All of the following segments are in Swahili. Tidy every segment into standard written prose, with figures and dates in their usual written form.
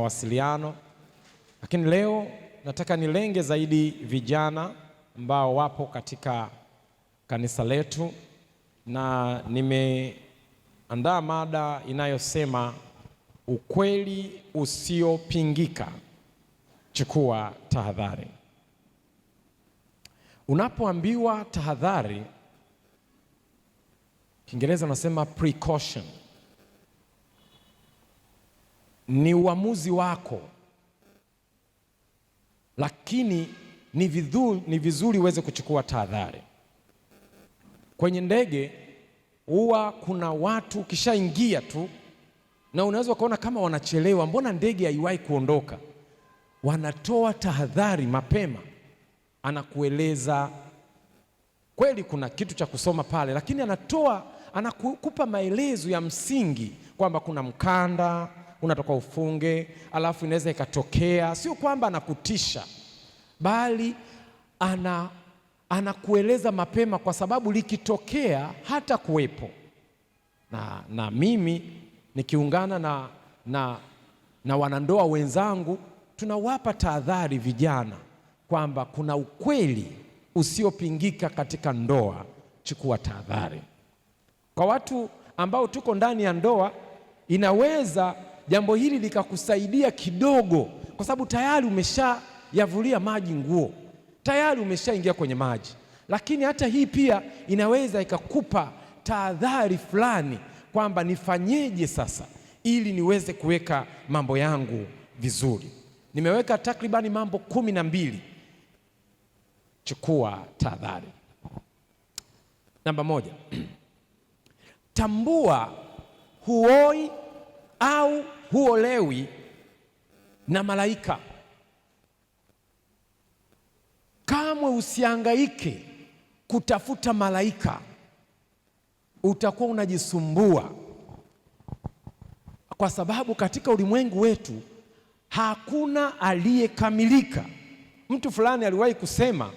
mawasiliano, lakini leo nataka nilenge zaidi vijana ambao wapo katika kanisa letu, na nimeandaa mada inayosema ukweli usiopingika, chukua tahadhari. Unapoambiwa tahadhari, Kiingereza nasema precaution, ni uamuzi wako, lakini ni vizuri uweze kuchukua tahadhari. Kwenye ndege huwa kuna watu ukishaingia tu, na unaweza kuona kama wanachelewa, mbona ndege haiwahi kuondoka? Wanatoa tahadhari mapema, anakueleza kweli, kuna kitu cha kusoma pale, lakini anakupa maelezo ya msingi kwamba kuna mkanda unatoka ufunge, alafu inaweza ikatokea. Sio kwamba anakutisha, bali anakueleza mapema, kwa sababu likitokea hata kuwepo. Na mimi nikiungana na wanandoa wenzangu, tunawapa tahadhari vijana kwamba kuna ukweli usiopingika katika ndoa, chukua tahadhari. Kwa watu ambao tuko ndani ya ndoa, inaweza jambo hili likakusaidia kidogo, kwa sababu tayari umeshayavulia maji nguo, tayari umeshaingia kwenye maji. Lakini hata hii pia inaweza ikakupa tahadhari fulani kwamba nifanyeje sasa ili niweze kuweka mambo yangu vizuri. Nimeweka takribani mambo 12. Chukua tahadhari. Namba 1, tambua huoi au huolewi na malaika. Kamwe usihangaike kutafuta malaika, utakuwa unajisumbua, kwa sababu katika ulimwengu wetu hakuna aliyekamilika. Mtu fulani aliwahi kusema,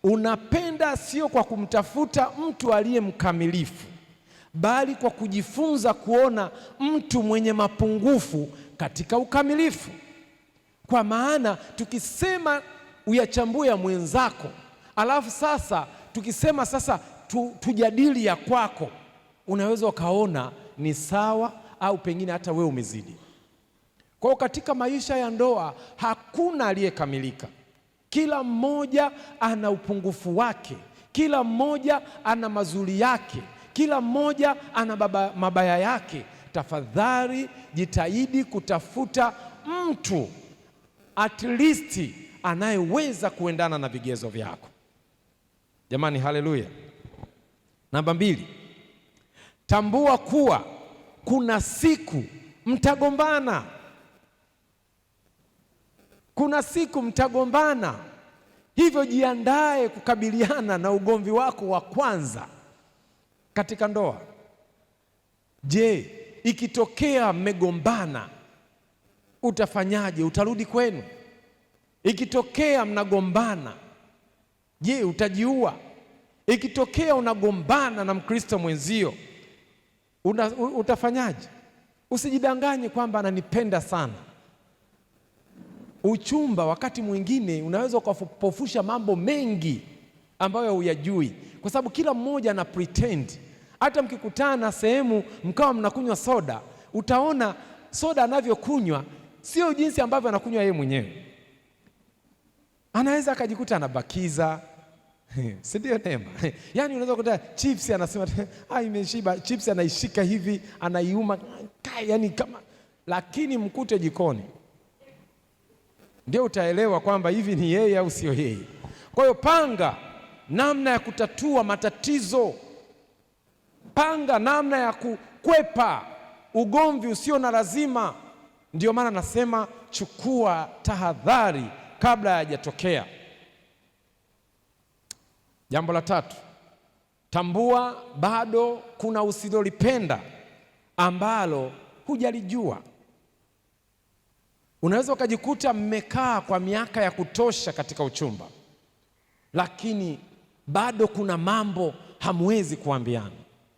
unapenda sio kwa kumtafuta mtu aliye mkamilifu, bali kwa kujifunza kuona mtu mwenye mapungufu katika ukamilifu. Kwa maana tukisema uyachambue ya mwenzako, alafu sasa tukisema sasa tujadili ya kwako, unaweza ukaona ni sawa au pengine hata wewe umezidi. Kwa katika maisha ya ndoa hakuna aliyekamilika. Kila mmoja ana upungufu wake, kila mmoja ana mazuri yake, kila mmoja ana mabaya yake. Tafadhali jitahidi kutafuta mtu at least anayeweza kuendana na vigezo vyako. Jamani, haleluya. Namba 2, tambua kuwa kuna siku mtagombana. Kuna siku mtagombana, hivyo jiandae kukabiliana na ugomvi wako wa kwanza katika ndoa. Je, ikitokea mmegombana utafanyaje? Utarudi kwenu? Ikitokea mnagombana, je, utajiua? Ikitokea unagombana na Mkristo mwenzio, utafanyaje? Usijidanganye kwamba ananipenda sana. Uchumba wakati mwingine unaweza ukapofusha mambo mengi ambayo huyajui, kwa sababu kila mmoja ana pretend. Hata mkikutana sehemu mkawa mnakunywa soda, utaona soda anavyokunywa sio jinsi ambavyo anakunywa yeye mwenyewe. Anaweza akajikuta anabakiza si ndio Neema? Yaani unaweza kukuta chips anasema imeshiba, chips anaishika hivi, anaiuma yani kama, lakini mkute jikoni, ndio utaelewa kwamba hivi ni yeye au sio yeye. Kwa hiyo panga namna ya kutatua matatizo, panga namna ya kukwepa ugomvi usio na lazima. Ndio maana nasema chukua tahadhari kabla hayajatokea. Jambo la 3, tambua bado kuna usilolipenda ambalo hujalijua. Unaweza ukajikuta mmekaa kwa miaka ya kutosha katika uchumba, lakini bado kuna mambo hamwezi kuambiana.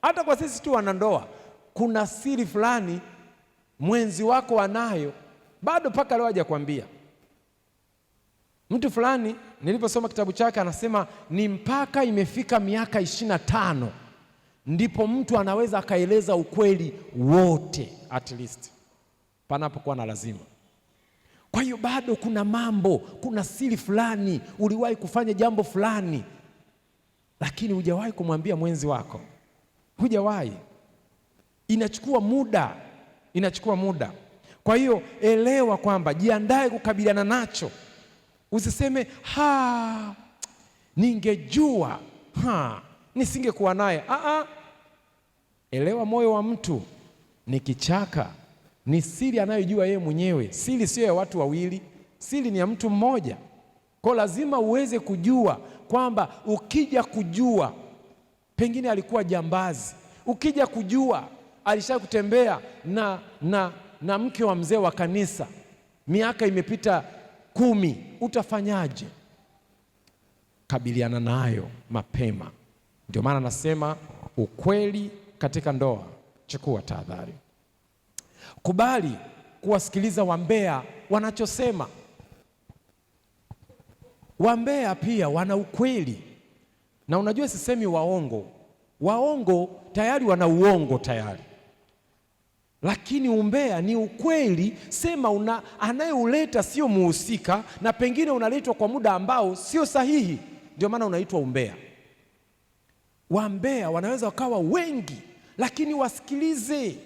Hata kwa sisi tu wanandoa, kuna siri fulani mwenzi wako anayo bado mpaka leo hajakwambia. Mtu fulani niliposoma kitabu chake anasema ni mpaka imefika miaka 25 ndipo mtu anaweza akaeleza ukweli wote, at least panapokuwa na lazima. Kwa hiyo bado kuna mambo, kuna siri fulani, uliwahi kufanya jambo fulani lakini hujawahi kumwambia mwenzi wako, hujawahi. Inachukua muda. Kwa hiyo elewa kwamba jiandae kukabiliana nacho. Usiseme ningejua nisingekuwa naye. Elewa moyo wa mtu ni kichaka, ni siri anayojua yeye mwenyewe. Siri sio ya watu wawili, siri ni ya mtu mmoja. Kwa lazima uweze kujua kwamba ukija kujua pengine alikuwa jambazi, ukija kujua alishakutembea na mke wa mzee wa kanisa, miaka imepita 10, utafanyaje? Kabiliana nayo mapema. Ndio maana nasema ukweli katika ndoa, chukua tahadhari. Kubali kuwasikiliza wambea wanachosema. Wambea pia wana ukweli, na unajua sisemi waongo tayari wana uongo tayari, lakini umbea ni ukweli. Sema anayeuleta sio muhusika, na pengine unaletwa kwa muda ambao sio sahihi, ndio maana unaitwa umbea. Wambea wanaweza wakawa wengi, lakini wasikilize.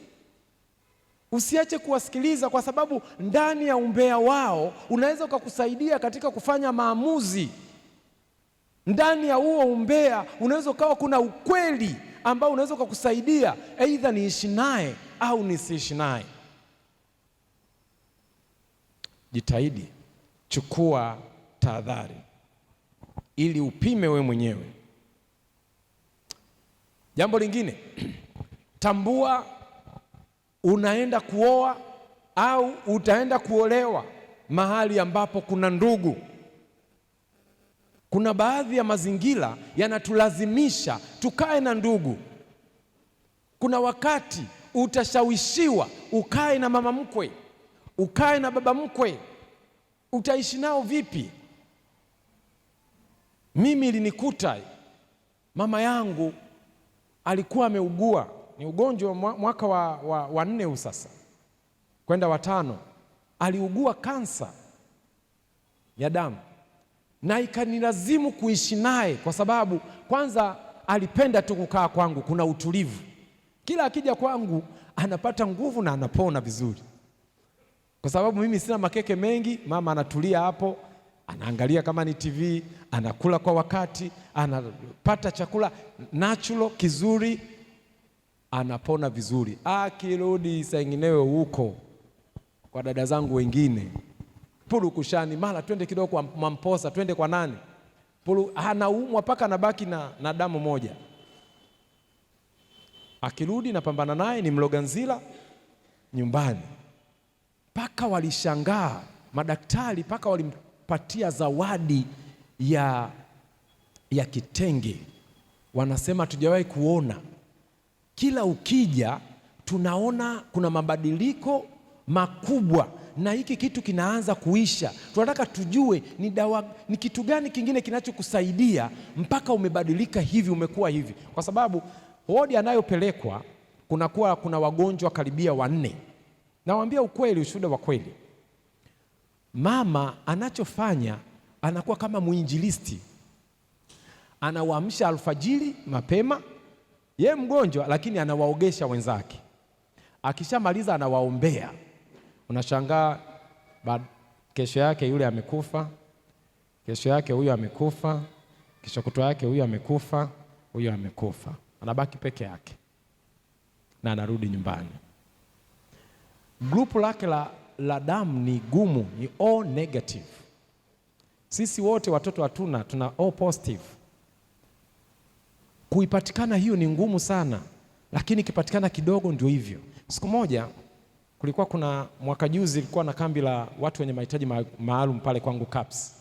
Usiache kuwasikiliza, kwa sababu ndani ya umbea wao unaweza ukakusaidia katika kufanya maamuzi. Ndani ya huo umbea unaweza ukawa kuna ukweli ambao unaweza ukakusaidia aidha niishi naye au nisiishi naye. Jitahidi, chukua tahadhari ili upime we mwenyewe. Jambo lingine, tambua unaenda kuoa au utaenda kuolewa mahali ambapo kuna ndugu. Kuna baadhi ya mazingira yanatulazimisha tukae na ndugu. Kuna wakati utashawishiwa ukae na mama mkwe, ukae na baba mkwe. Utaishi nao vipi? Mimi ilinikuta, mama yangu alikuwa ameugua, ni ugonjwa wa mwaka wa 4 huu sasa kwenda wa 5. Aliugua kansa ya damu, na ikanilazimu kuishi naye, kwa sababu kwanza alipenda tu kukaa kwangu, kuna utulivu. Kila akija kwangu anapata nguvu na anapona vizuri, kwa sababu mimi sina makeke mengi. Mama anatulia hapo, anaangalia kama ni TV, anakula kwa wakati, anapata chakula natural kizuri, anapona vizuri. Akirudi saa nyinginewe huko kwa dada zangu wengine, purukushani, mara twende kidogo kwa Mamposa, twende kwa nani, anaumwa mpaka anabaki na damu moja. Akirudi napambana naye, ni Mloganzila nyumbani. Mpaka walishangaa madaktari, mpaka walimpatia zawadi ya kitenge. Wanasema hatujawahi kuona. Kila ukija tunaona kuna mabadiliko makubwa, na hiki kitu kinaanza kuisha. Tunataka tujue ni kitu gani kingine kinachokusaidia mpaka umebadilika hivi, umekuwa hivi. Kwa sababu wodi anayopelekwa kuna wagonjwa karibia 4. Nawaambia ukweli, ushuhuda wa kweli. Mama anachofanya, anakuwa kama mwinjilisti, anawaamsha alfajiri mapema, ye mgonjwa, lakini anawaogesha wenzake. Akishamaliza anawaombea. Unashangaa kesho yake yule amekufa, kesho yake huyo amekufa, kesho kutwa yake huyo amekufa, huyo amekufa. Anabaki peke yake na anarudi nyumbani. Grupu lake la damu ni gumu, ni O negative. Sisi wote watoto hatuna, tuna O positive. Kuipatikana hiyo ni ngumu sana, lakini ikipatikana kidogo ndio hivyo. Siku moja kulikuwa kuna mwaka juzi, ilikuwa na kambi la watu wenye mahitaji maalum pale kwangu CAPS.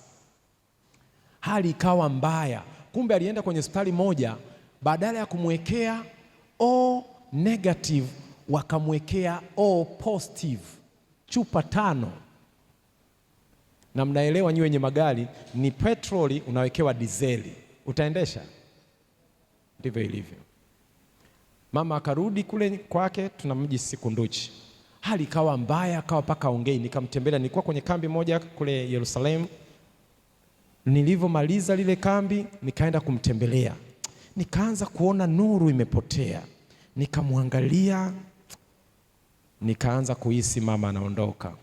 Hali ikawa mbaya. Kumbe alienda kwenye hospitali moja, badala ya kumwekea O negative wakamwekea O positive, chupa 5. na mnaelewa nyinyi wenye magari, ni petroli unawekewa dizeli, utaendesha? Ndivyo ilivyo. Mama akarudi kule kwake, tunamji Sikunduchi. Hali ikawa mbaya, akawa paka ongei. Nikamtembelea, nilikuwa kwenye kambi moja kule Yerusalemu. Nilivyomaliza lile kambi, nikaenda kumtembelea, nikaanza kuona nuru imepotea. Nikamwangalia, nikaanza kuhisi mama anaondoka.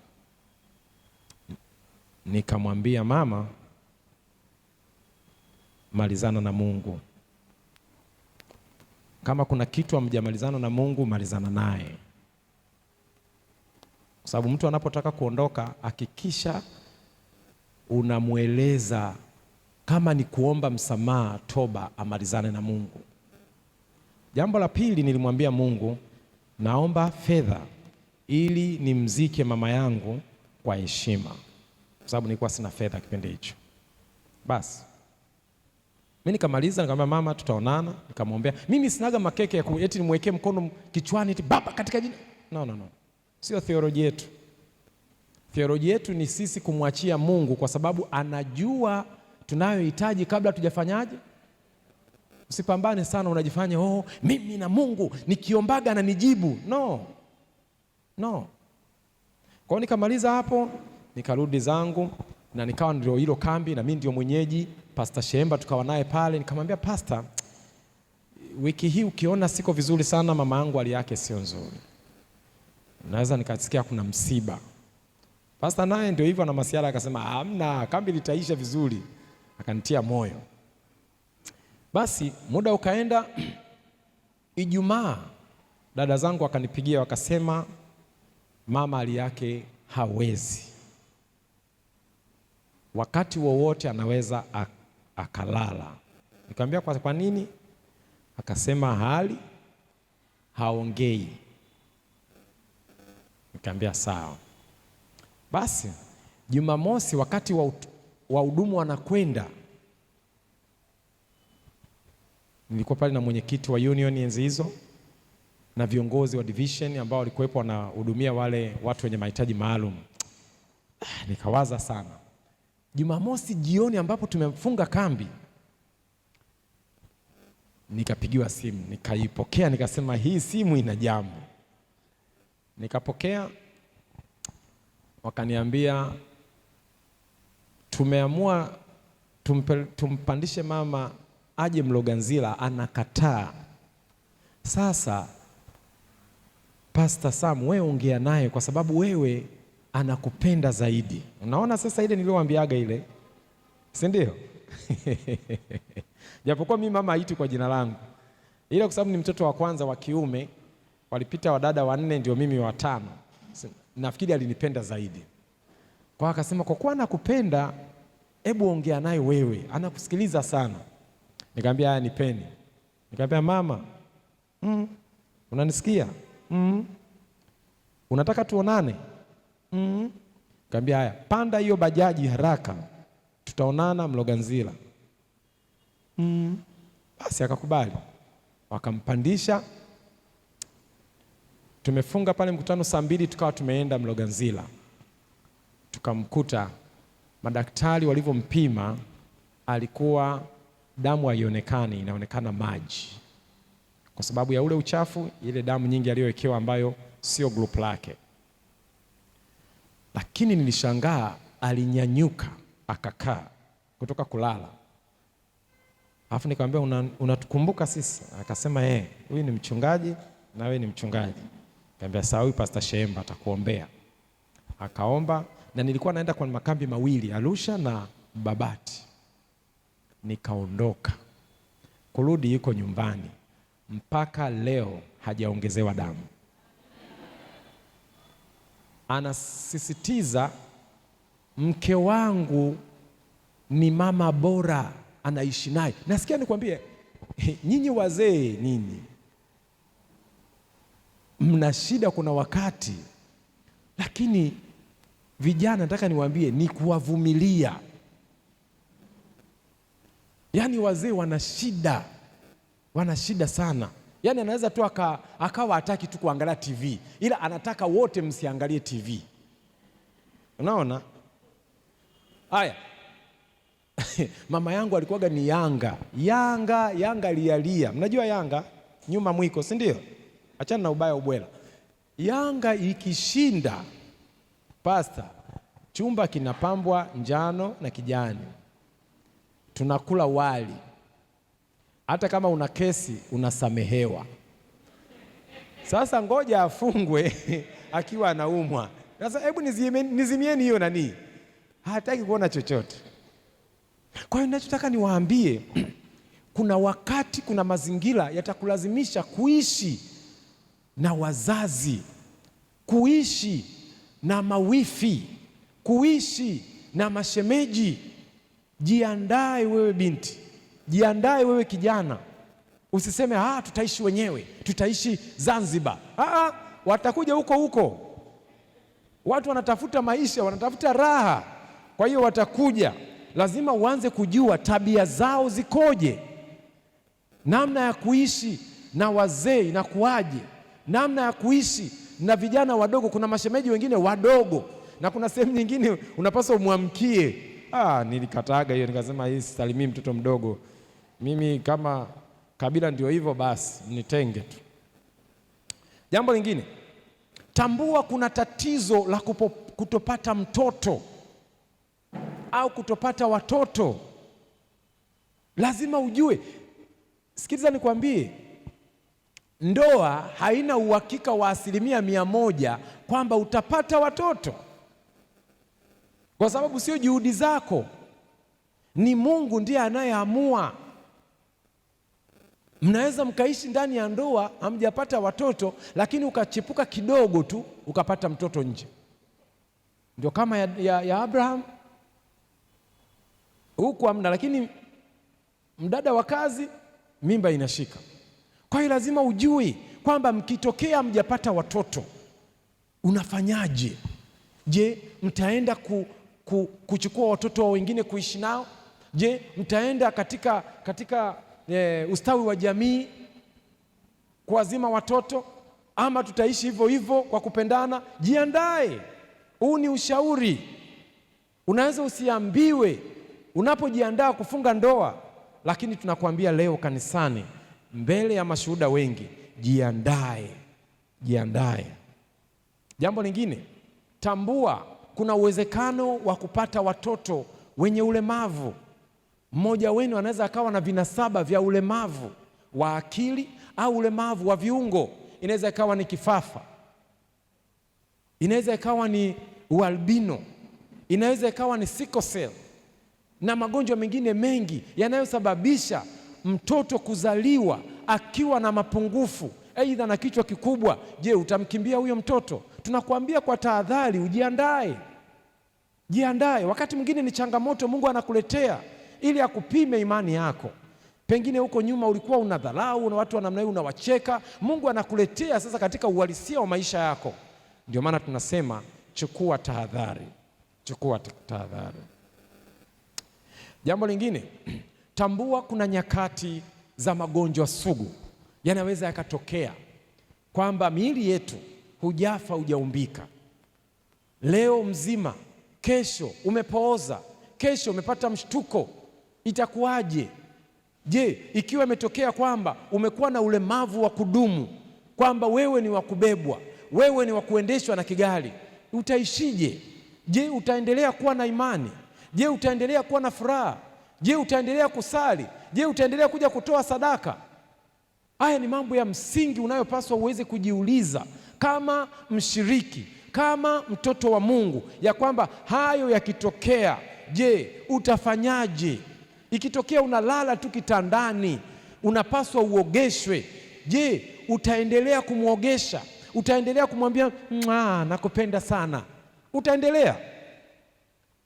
Nikamwambia, mama, malizana na Mungu. Kama kuna kitu hamjamalizana na Mungu, malizana naye. Kwa sababu mtu anapotaka kuondoka, hakikisha unamweleza, kama ni kuomba msamaha, toba, amalizane na Mungu. Jambo la pili, nilimwambia Mungu, naomba fedha ili nimzike mama yangu kwa heshima, kwa sababu nilikuwa sina fedha kipindi hicho. Basi mimi nikamaliza, nikamwambia mama, tutaonana. Nikamwambia mimi sinaga makeke ya eti nimwekee mkono kichwani eti baba katika jina. No. Sio theolojia yetu. Theolojia yetu ni sisi kumwachia Mungu, kwa sababu anajua tunayohitaji kabla tujafanyaje. Usipambane sana unajifanya mimi na Mungu nikiombaga na nijibu. No. Kwa hiyo nikamaliza hapo, nikarudi zangu, na nikawa ndio hilo kambi, na mimi ndio mwenyeji. Pastor Shemba tukawa naye pale. Nikamwambia, Pastor, wiki hii ukiona siko vizuri sana, mama yangu hali yake sio nzuri, naweza nikasikia kuna msiba. Pastor naye ndio hivyo na masiara, akasema hamna, kambi litaisha vizuri, akanitia moyo. Basi muda ukaenda. Ijumaa dada zangu wakanipigia, wakasema mama hali yake hawezi, wakati wowote anaweza akalala. Nikamwambia kwa nini? Akasema hali haongei. Nikamwambia sawa. Basi Jumamosi wakati wahudumu wanakwenda, nilikuwa pale na mwenyekiti wa union enzi hizo na viongozi wa division ambao walikuwepo wanahudumia wale watu wenye mahitaji maalum. Nikawaza sana. Jumamosi jioni ambapo tumefunga kambi, nikapigiwa simu, nikaipokea, nikasema hii simu ina jambo. Nikapokea, wakaniambia tumeamua tumpandishe mama aje Mloganzila, anakataa. Sasa Pastor Sam, wewe ongea naye kwa sababu wewe anakupenda zaidi. Unaona sasa ile niliyowaambiaga ile, si ndio? Japokuwa mimi mama haiti kwa jina langu, ile kwa sababu ni mtoto wa kwanza wa kiume, walipita wadada 4 ndio mimi wa 5. Nafikiri alinipenda zaidi. Kwa akasema kwa kuwa anakupenda, hebu ongea naye wewe, anakusikiliza sana. Nikamwambia haya, nipeni. Nikamwambia mama, unanisikia? Unataka tuonane? Nikamwambia haya, panda hiyo bajaji haraka, tutaonana Mloganzila. Basi akakubali, wakampandisha. Tumefunga pale mkutano saa 2, tukawa tumeenda Mloganzila. Tukamkuta madaktari walivyompima, alikuwa damu haionekani, inaonekana maji, kwa sababu ya ule uchafu, ile damu nyingi aliyowekewa ambayo sio group lake. Lakini nilishangaa, alinyanyuka akakaa kutoka kulala. Alafu nikamwambia unatukumbuka sisi? Akasema huyu ni mchungaji na wewe ni mchungaji. Nikamwambia sawa, huyu Pastor Shemba atakuombea. Akaomba, na nilikuwa naenda kwa makambi mawili, Arusha na Babati. Nikaondoka, kurudi yuko nyumbani, mpaka leo hajaongezewa damu. Anasisitiza mke wangu ni mama bora, anaishi naye. Nasikia nikwambie, nyinyi wazee nyinyi mna shida kuna wakati, lakini vijana nataka niwaambie ni kuwavumilia. Yaani wazee wana shida sana. Yaani anaweza tu akawa hataki tu kuangalia TV, ila anataka wote msiangalie TV. Unaona? Haya. Mama yangu alikuwaga ni Yanga lialia. Mnajua Yanga nyuma mwiko, si ndio? Achana na ubaya ubwela. Yanga ikishinda, pasta, chumba kinapambwa njano na kijani, tunakula wali, hata kama una kesi unasamehewa. Sasa ngoja afungwe akiwa anaumwa. Sasa hebu nizimieni hiyo nani, hataki kuona chochote. Kwa hiyo ninachotaka niwaambie, kuna wakati, kuna mazingira yatakulazimisha kuishi na wazazi, kuishi na mawifi, kuishi na mashemeji. Jiandae wewe binti, jiandae wewe kijana. Usiseme tutaishi wenyewe, tutaishi Zanzibar. Watakuja huko. Watu wanatafuta maisha, wanatafuta raha. Kwa hiyo watakuja. Lazima uanze kujua tabia zao zikoje, namna ya kuishi na wazee inakuaje, namna ya kuishi na vijana wadogo. Kuna mashemeji wengine wadogo, na kuna sehemu nyingine unapaswa umwamkie. Nilikataga hiyo, nikasema hii sisalimii mtoto mdogo. Mimi kama kabila ndio hivyo, basi nitenge tu. Jambo lingine, tambua kuna tatizo la kutopata mtoto au kutopata watoto. Lazima ujue. Sikiliza nikwambie, ndoa haina uhakika wa 100% kwamba utapata watoto, kwa sababu sio juhudi zako, ni Mungu ndiye anayeamua. Mnaweza mkaishi ndani ya ndoa hamjapata watoto, lakini ukachepuka kidogo tu ukapata mtoto nje. Ndio kama ya Abraham, huku hamna, lakini mdada wa kazi mimba inashika. Kwa hiyo lazima ujue kwamba mkitokea mjapata watoto unafanyaje? Je, mtaenda kuchukua watoto wa wengine kuishi nao? Je, mtaenda katika ustawi wa jamii kuwazima watoto, ama tutaishi hivyo hivyo kwa kupendana? Jiandae. Huu ni ushauri, unaweza usiambiwe unapojiandaa kufunga ndoa, lakini tunakuambia leo kanisani mbele ya mashuhuda wengi, jiandae. Jambo lingine, tambua kuna uwezekano wa kupata watoto wenye ulemavu. Mmoja wenu anaweza akawa na vinasaba vya ulemavu wa akili au ulemavu wa viungo. Inaweza ikawa ni kifafa, inaweza ikawa ni ualbino, inaweza ikawa ni sickle cell na magonjwa mengine mengi yanayosababisha mtoto kuzaliwa akiwa na mapungufu, aidha na kichwa kikubwa. Je, utamkimbia huyo mtoto? Tunakuambia kwa tahadhari, jiandae. Wakati mwingine ni changamoto Mungu anakuletea ili akupime imani yako. Pengine huko nyuma ulikuwa unadharau na watu wa namna hiyo, unawacheka. Mungu anakuletea sasa katika uhalisia wa maisha yako. Ndio maana tunasema chukua tahadhari. Jambo lingine, tambua kuna nyakati za magonjwa sugu yanaweza yakatokea, kwamba miili yetu hujafa, hujaumbika. Leo mzima, kesho umepooza, kesho umepata mshtuko. Itakuwaje? Je, ikiwa imetokea kwamba umekuwa na ulemavu wa kudumu, kwamba wewe ni wa kubebwa, wewe ni wa kuendeshwa na kigali, utaishije? Je, utaendelea kuwa na imani? Je, utaendelea kuwa na furaha? Je, utaendelea kusali? Je, utaendelea kuja kutoa sadaka? Haya ni mambo ya msingi unayopaswa uweze kujiuliza kama mshiriki, kama mtoto wa Mungu, ya kwamba hayo yakitokea, je, utafanyaje? Ikitokea unalala tu kitandani, unapaswa uogeshwe. Je, utaendelea kumwogesha? Utaendelea kumwambia nakupenda sana? Utaendelea?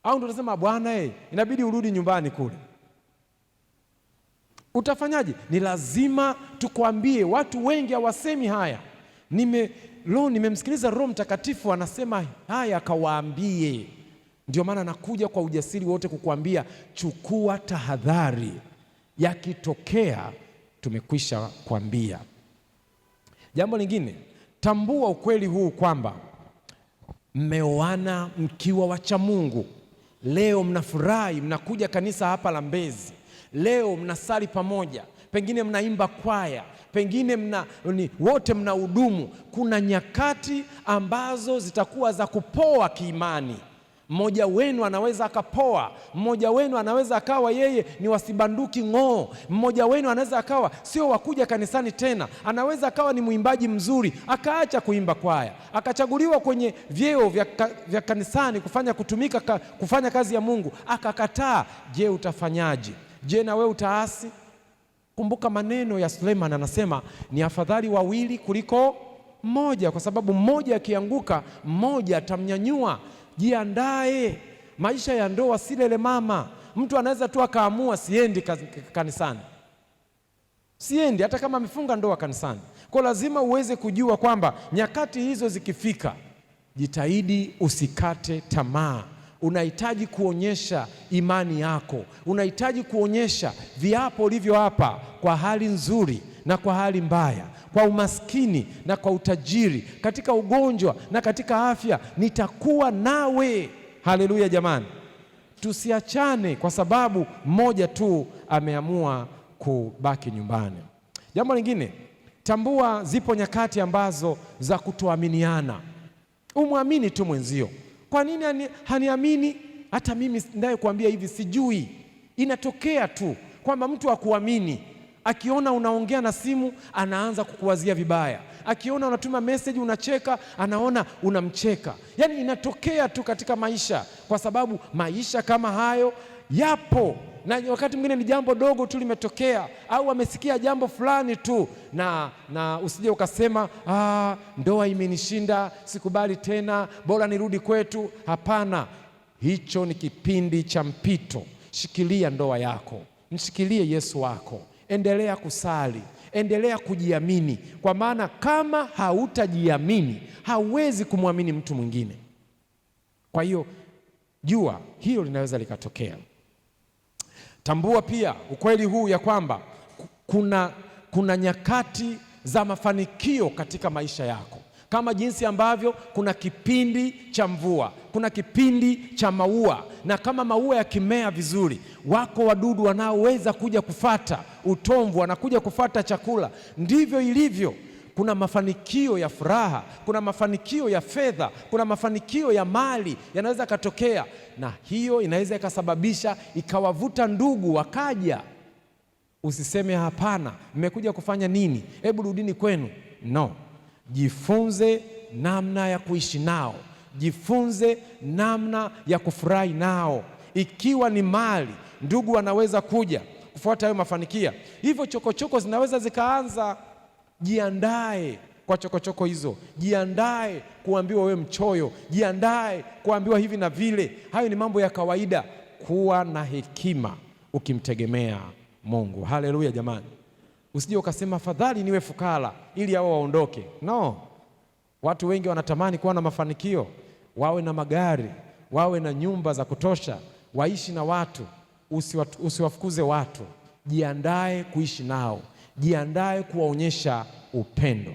Au ndio utasema bwana, inabidi urudi nyumbani kule? Utafanyaje? Ni lazima tukwambie. Watu wengi hawasemi haya. Nimemsikiliza Roho Mtakatifu anasema haya, akawaambie. Ndio maana nakuja kwa ujasiri wote kukuambia, chukua tahadhari. Yakitokea tumekwisha kuambia. Jambo lingine, tambua ukweli huu kwamba mmeoana mkiwa wacha Mungu, leo mnafurahi, mnakuja kanisa hapa la Mbezi, leo mnasali pamoja, pengine mnaimba kwaya, pengine wote mnahudumu. Kuna nyakati ambazo zitakuwa za kupoa kiimani. Mmoja wenu anaweza akapoa, mmoja wenu anaweza akawa yeye ni wasibanduki ng'oo, mmoja wenu anaweza akawa sio wakuja kanisani tena, anaweza akawa ni mwimbaji mzuri akaacha kuimba kwaya, akachaguliwa kwenye vyeo vya kanisani kufanya kazi ya Mungu akakataa. Je, utafanyaje? Je, na wewe utaasi? Kumbuka maneno ya Suleiman, anasema ni afadhali wawili kuliko mmoja, kwa sababu mmoja akianguka mmoja atamnyanyua. Jiandae. Maisha ya ndoa si lele mama. Mtu anaweza tu akaamua siendi kanisani, siendi hata kama amefunga ndoa kanisani. Kwa lazima uweze kujua kwamba nyakati hizo zikifika, jitahidi usikate tamaa. Unahitaji kuonyesha imani yako, unahitaji kuonyesha viapo ulivyoapa, kwa hali nzuri na kwa hali mbaya, kwa umaskini na kwa utajiri, katika ugonjwa na katika afya, nitakuwa nawe. Haleluya jamani, tusiachane kwa sababu mmoja tu ameamua kubaki nyumbani. Jambo lingine, tambua zipo nyakati ambazo za kutoaminiana. Umwamini tu mwenzio. Kwa nini haniamini? Hata mimi ndaye kuambia hivi sijui. Inatokea tu kwamba mtu akuamini, akiona unaongea na simu anaanza kukuwazia vibaya, akiona unatuma message unacheka anaona unamcheka. Yaani inatokea tu katika maisha, kwa sababu maisha kama hayo yapo, na wakati mwingine ni jambo dogo tu limetokea, au amesikia jambo fulani tu, na usije ukasema ndoa imenishinda, sikubali tena, bora nirudi kwetu. Hapana, hicho ni kipindi cha mpito. Shikilia ndoa yako, mshikilie Yesu wako, endelea kusali, endelea kujiamini, kwa maana kama hautajiamini hauwezi kumwamini mtu mwingine. Kwa hiyo jua hilo linaweza likatokea. Tambua pia ukweli huu ya kwamba kuna nyakati za mafanikio katika maisha yako, kama jinsi ambavyo kuna kipindi cha mvua, kuna kipindi cha maua, na kama maua yakimea vizuri, wako wadudu wanaoweza kuja kufata utomvu, wanakuja kufata chakula. Ndivyo ilivyo. Kuna mafanikio ya furaha, kuna mafanikio ya fedha, kuna mafanikio ya mali yanaweza katokea, na hiyo inaweza ikasababisha ikawavuta ndugu wakaja. Usiseme hapana, mmekuja kufanya nini? Hebu rudini kwenu. No, jifunze namna ya kuishi nao, jifunze namna ya kufurahi nao. Ikiwa ni mali, ndugu wanaweza kuja kufuata hayo mafanikio, hivyo chokochoko zinaweza zikaanza. Jiandae kwa chokochoko hizo, jiandae kuambiwa wewe mchoyo, jiandae kuambiwa hivi na vile. Hayo ni mambo ya kawaida. Kuwa na hekima ukimtegemea Mungu. Haleluya jamani, usije ukasema afadhali niwe fukara ili hao waondoke. No, watu wengi wanatamani kuwa na mafanikio, wawe na magari, wawe na nyumba za kutosha, waishi na watu. Usiwafukuze watu, jiandae kuishi nao, jiandae kuwaonyesha upendo.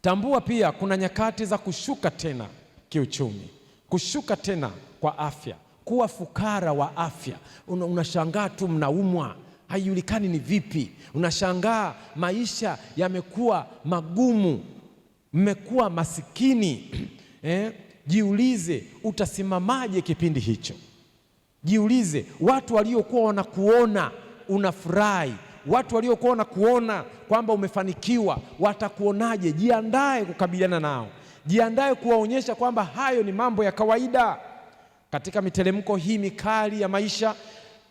Tambua pia kuna nyakati za kushuka tena kiuchumi, kushuka tena kwa afya, kuwa fukara wa afya. Unashangaa tu mnaumwa, haijulikani ni vipi. Unashangaa maisha yamekuwa magumu, mmekuwa masikini. Jiulize utasimamaje kipindi hicho. Jiulize, watu waliokuwa wanakuona unafurahi, watu waliokuwa wanakuona kwamba umefanikiwa watakuonaje? Jiandae kukabiliana nao, jiandae kuwaonyesha kwamba hayo ni mambo ya kawaida. Katika miteremko hii mikali ya maisha,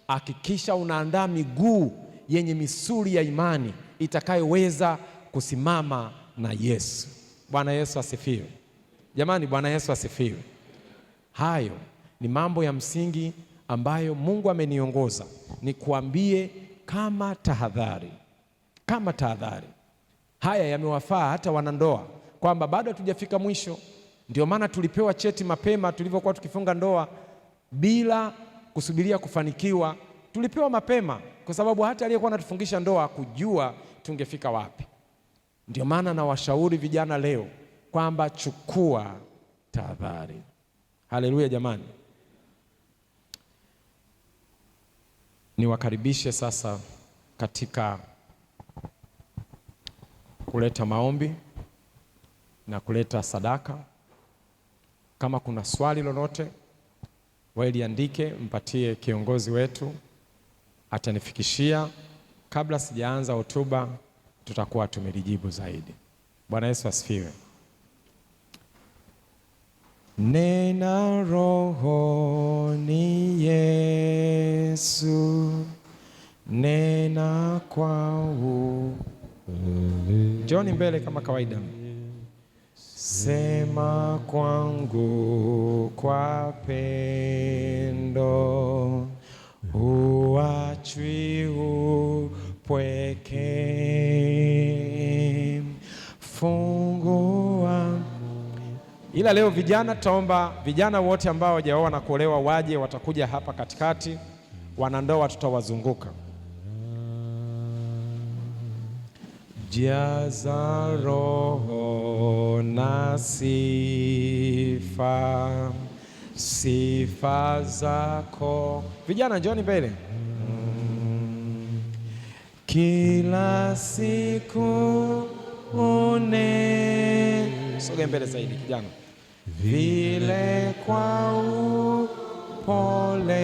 hakikisha unaandaa miguu yenye misuli ya imani itakayoweza kusimama na Yesu. Bwana Yesu asifiwe. Jamani, Bwana Yesu asifiwe. Hayo ni mambo ya msingi ambayo Mungu ameniongoza nikuambie kama tahadhari, kama tahadhari. Haya yamewafaa hata wanandoa, kwamba bado hatujafika mwisho. Ndio maana tulipewa cheti mapema tulivyokuwa tukifunga ndoa, bila kusubiria kufanikiwa. Tulipewa mapema kwa sababu hata aliyekuwa anatufungisha ndoa kujua tungefika wapi. Ndio maana na washauri vijana leo kwamba chukua tahadhari. Haleluya jamani. Niwakaribishe sasa katika kuleta maombi na kuleta sadaka. Kama kuna swali lolote, wewe liandike, mpatie kiongozi wetu, atanifikishia. Kabla sijaanza hotuba, tutakuwa tumelijibu zaidi. Bwana Yesu asifiwe. Nena rohoni Yesu, nena kwangu. Njoni mbele kama kawaida. Sema kwangu kwa pendo, huachwi upweke. Fungua. Ila leo vijana, tutaomba vijana wote ambao hawajaoa na kuolewa waje, watakuja hapa katikati. Wanandoa tutawazunguka. Jaza roho na sifa, sifa zako. Vijana njoni mbele. Kila siku soge mbele zaidi kijana. Vile kwa upole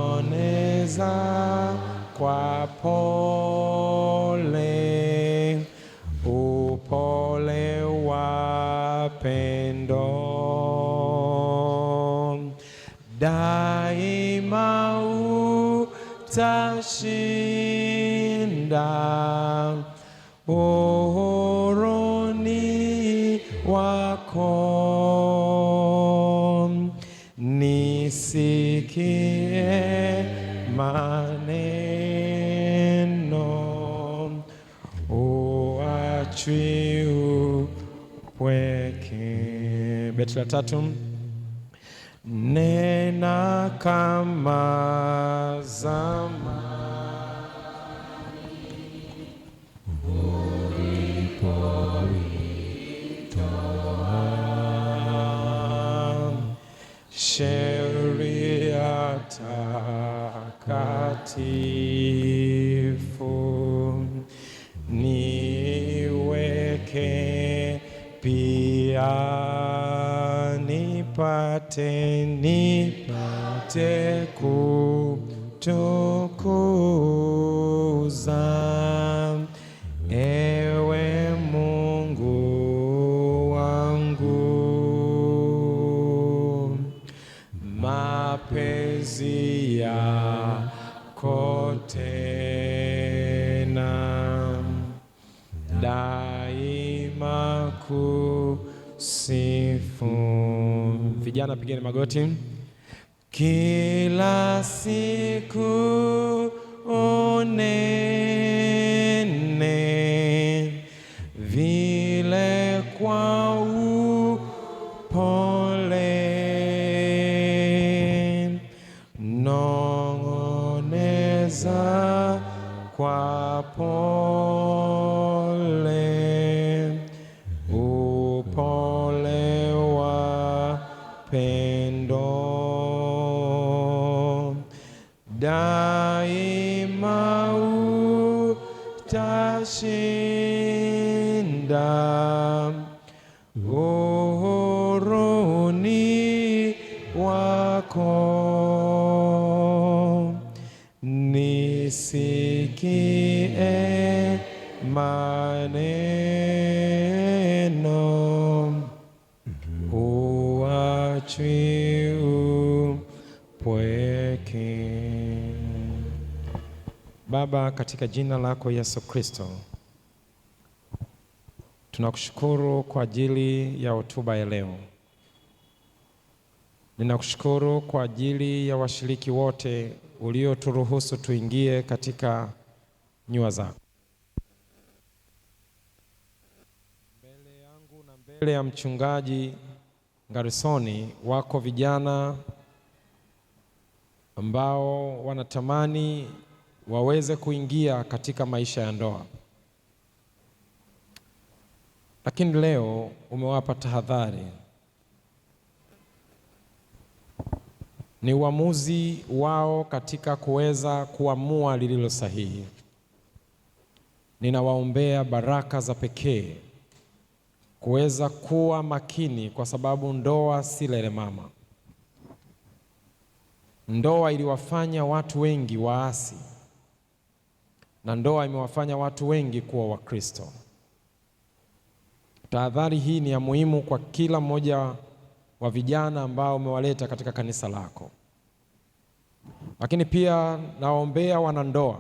nong'oneza kwa pole, upole wa pendo daima utashinda. Uhuruni wako nisikie maneno, uachwi upweke. Beti la 3. Nena kama zamani, sheria takatifu niweke pia, nipate kutukuza, ewe Mungu wangu. Mapenzi yako tena daima kusifu. Vijana pigeni magoti. Kila siku unene vile kwa upole, nong'oneza kwa pole, upole wa pendo daima utashinda. Uhuruni wako nisikie maneno, uachwi upweke. Baba, katika jina lako Yesu Kristo, tunakushukuru kwa ajili ya hotuba ya leo. Ninakushukuru kwa ajili ya washiriki wote ulioturuhusu tuingie katika nyua zako. Mbele yangu na mbele ya mchungaji Ngarisoni wako vijana ambao wanatamani waweze kuingia katika maisha ya ndoa, lakini leo umewapa tahadhari. Ni uamuzi wao katika kuweza kuamua lililo sahihi. Ninawaombea baraka za pekee kuweza kuwa makini, kwa sababu ndoa si lelemama. Ndoa iliwafanya watu wengi waasi, na ndoa imewafanya watu wengi kuwa Wakristo. Tahadhari hii ni ya muhimu kwa kila mmoja wa vijana ambao umewaleta katika kanisa lako. Lakini pia naombea wanandoa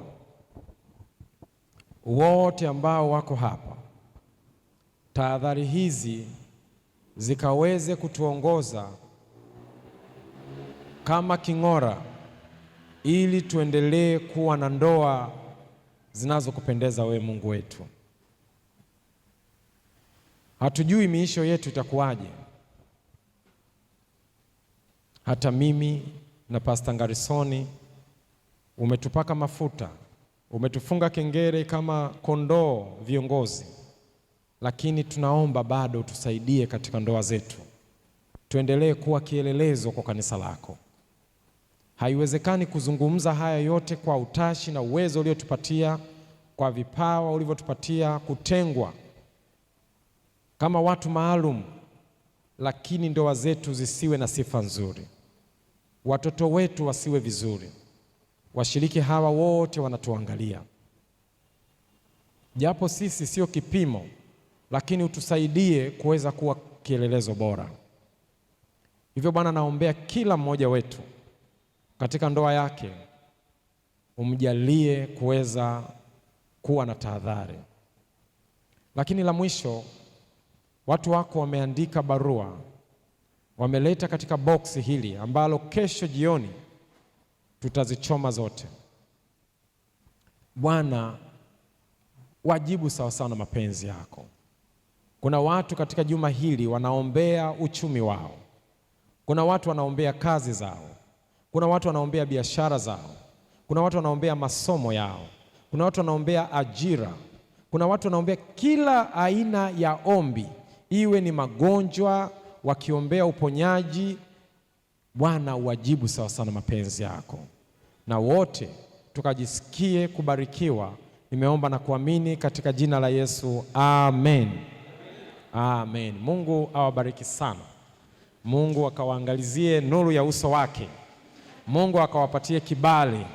wote ambao wako hapa. Tahadhari hizi zikaweze kutuongoza kama king'ora, ili tuendelee kuwa na ndoa zinazokupendeza wewe Mungu wetu. Hatujui miisho yetu itakuwaje. Hata mimi na Pastor Ngarisoni umetupaka mafuta, umetufunga kengere kama kondoo viongozi, lakini tunaomba bado tusaidie katika ndoa zetu, tuendelee kuwa kielelezo kwa kanisa lako. Haiwezekani kuzungumza haya yote kwa utashi na uwezo uliotupatia, kwa vipawa ulivyotupatia, kutengwa kama watu maalum, lakini ndoa zetu zisiwe na sifa nzuri, watoto wetu wasiwe vizuri, washiriki hawa wote wanatuangalia. Japo sisi sio kipimo, lakini utusaidie kuweza kuwa kielelezo bora. Hivyo Bwana, naombea kila mmoja wetu katika ndoa yake, umjalie kuweza kuwa na tahadhari. Lakini la mwisho, watu wako wameandika barua, wameleta katika boksi hili ambalo kesho jioni tutazichoma zote. Bwana, wajibu sawa sawa na mapenzi yako. Kuna watu katika juma hili wanaombea uchumi wao, kuna watu wanaombea kazi zao, kuna watu wanaombea biashara zao, kuna watu wanaombea masomo yao, kuna watu wanaombea ajira, kuna watu wanaombea kila aina ya ombi, iwe ni magonjwa, wakiombea uponyaji. Bwana, uwajibu sawa sawa na mapenzi yako, na wote tukajisikie kubarikiwa. Nimeomba na kuamini katika jina la Yesu, amen. Amen. Mungu awabariki sana. Mungu akawaangalizie nuru ya uso wake. Mungu akawapatie kibali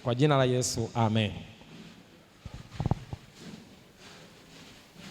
kwa jina la Yesu, amen.